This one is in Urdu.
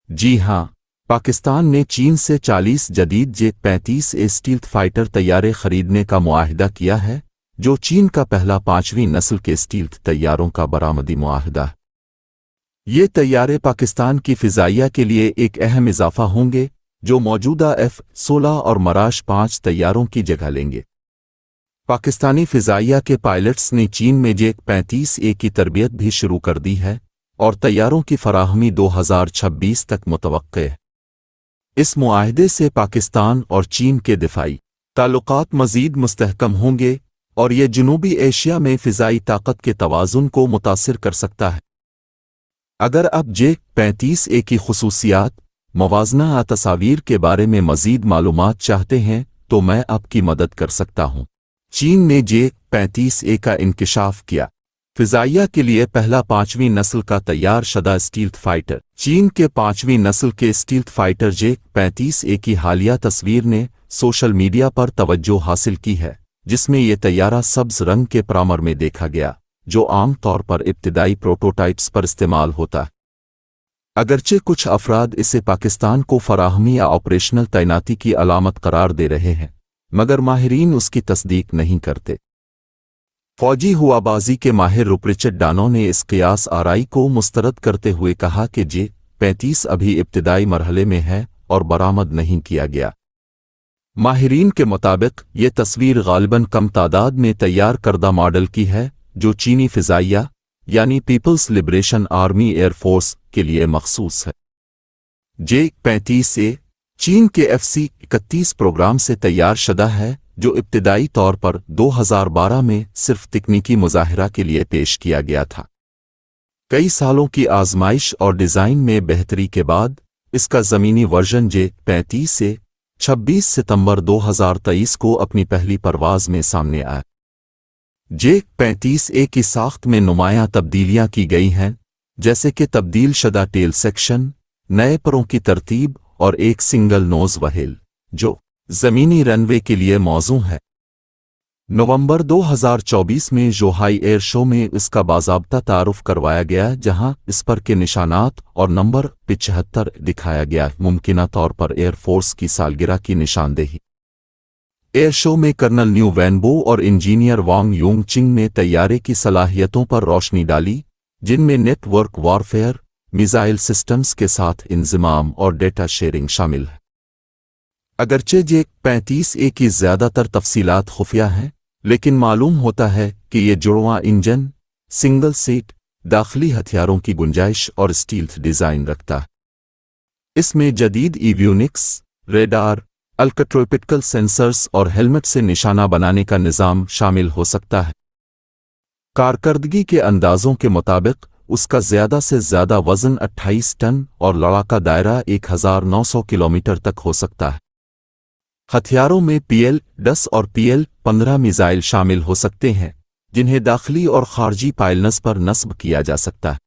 جی ہاں، پاکستان نے چین سے 40 جدید J-35A اسٹیلتھ فائٹر طیارے خریدنے کا معاہدہ کیا ہے، جو چین کا پہلا 5ویں نسل کے اسٹیلتھ طیاروں کا برآمدی معاہدہ ہے۔ یہ طیارے پاکستان کی فضائیہ کے لیے ایک اہم اضافہ ہوں گے، جو موجودہ F-16 اور مراش 5 طیاروں کی جگہ لیں گے۔ پاکستانی فضائیہ کے پائلٹس نے چین میں J-35A کی تربیت بھی شروع کر دی ہے اور طیاروں کی فراہمی 2026 تک متوقع ہے۔ اس معاہدے سے پاکستان اور چین کے دفاعی تعلقات مزید مستحکم ہوں گے اور یہ جنوبی ایشیا میں فضائی طاقت کے توازن کو متاثر کر سکتا ہے۔ اگر آپ J-35A کی خصوصیات، موازنہ یا تصاویر کے بارے میں مزید معلومات چاہتے ہیں تو میں آپ کی مدد کر سکتا ہوں۔ چین نے J-35A کا انکشاف کیا۔ فضائیہ کے لیے پہلا 5ویں نسل کا تیار شدہ اسٹیلتھ فائٹر۔ چین کے 5ویں نسل کے اسٹیلتھ فائٹر J-35A کی حالیہ تصویر نے سوشل میڈیا پر توجہ حاصل کی ہے، جس میں یہ طیارہ سبز رنگ کے پرامر میں دیکھا گیا، جو عام طور پر ابتدائی پروٹوٹائپس پر استعمال ہوتا ہے۔ اگرچہ کچھ افراد اسے پاکستان کو فراہمی یا آپریشنل تعیناتی کی علامت قرار دے رہے ہیں، مگر ماہرین اس کی تصدیق نہیں کرتے۔ فوجی ہوابازی کے ماہر رچرڈ ڈانو نے اس قیاس آرائی کو مسترد کرتے ہوئے کہا کہ J-35 ابھی ابتدائی مرحلے میں ہے اور برآمد نہیں کیا گیا۔ ماہرین کے مطابق یہ تصویر غالباً کم تعداد میں تیار کردہ ماڈل کی ہے، جو چینی فضائیہ یعنی Peoples liberation army air force کے لیے مخصوص ہے۔ J-35A چین کے FC-31 پروگرام سے تیار شدہ ہے، جو ابتدائی طور پر 2012 میں صرف تکنیکی مظاہرہ کے لیے پیش کیا گیا تھا۔ کئی سالوں کی آزمائش اور ڈیزائن میں بہتری کے بعد اس کا زمینی ورژن J-35A 26 ستمبر 2023 کو اپنی پہلی پرواز میں سامنے آیا۔ J-35A کی ساخت میں نمایاں تبدیلیاں کی گئی ہیں، جیسے کہ تبدیل شدہ ٹیل سیکشن، نئے پروں کی ترتیب اور ایک سنگل نوز وہیل، جو زمینی رن وے کے لیے موزوں ہے۔ نومبر 2024 میں زوہائی ایئر شو میں اس کا باضابطہ تعارف کروایا گیا، جہاں اس پر کے نشانات اور نمبر 75 دکھایا گیا، ممکنہ طور پر ایئر فورس کی سالگرہ کی نشاندہی۔ ایئر شو میں کرنل نیو وینبو اور انجینئر وانگ یونگ چنگ نے طیارے کی صلاحیتوں پر روشنی ڈالی، جن میں network warfare, missile systems کے ساتھ انضمام اور ڈیٹا شیئرنگ شامل ہے۔ اگرچہ J-35A کی زیادہ تر تفصیلات خفیہ ہیں، لیکن معلوم ہوتا ہے کہ یہ جڑواں انجن، سنگل سیٹ، داخلی ہتھیاروں کی گنجائش اور اسٹیلتھ ڈیزائن رکھتا ہے۔ اس میں جدید ایویونکس، ریڈار، الکٹروپٹیکل سینسرز اور ہیلمٹ سے نشانہ بنانے کا نظام شامل ہو سکتا ہے۔ کارکردگی کے اندازوں کے مطابق اس کا زیادہ سے زیادہ وزن 28 ٹن اور لڑاکا دائرہ 1900 کلومیٹر تک ہو سکتا ہے۔ ہتھیاروں میں PL-10 اور PL-15 میزائل شامل ہو سکتے ہیں، جنہیں داخلی اور خارجی پائلنز پر نصب کیا جا سکتا ہے۔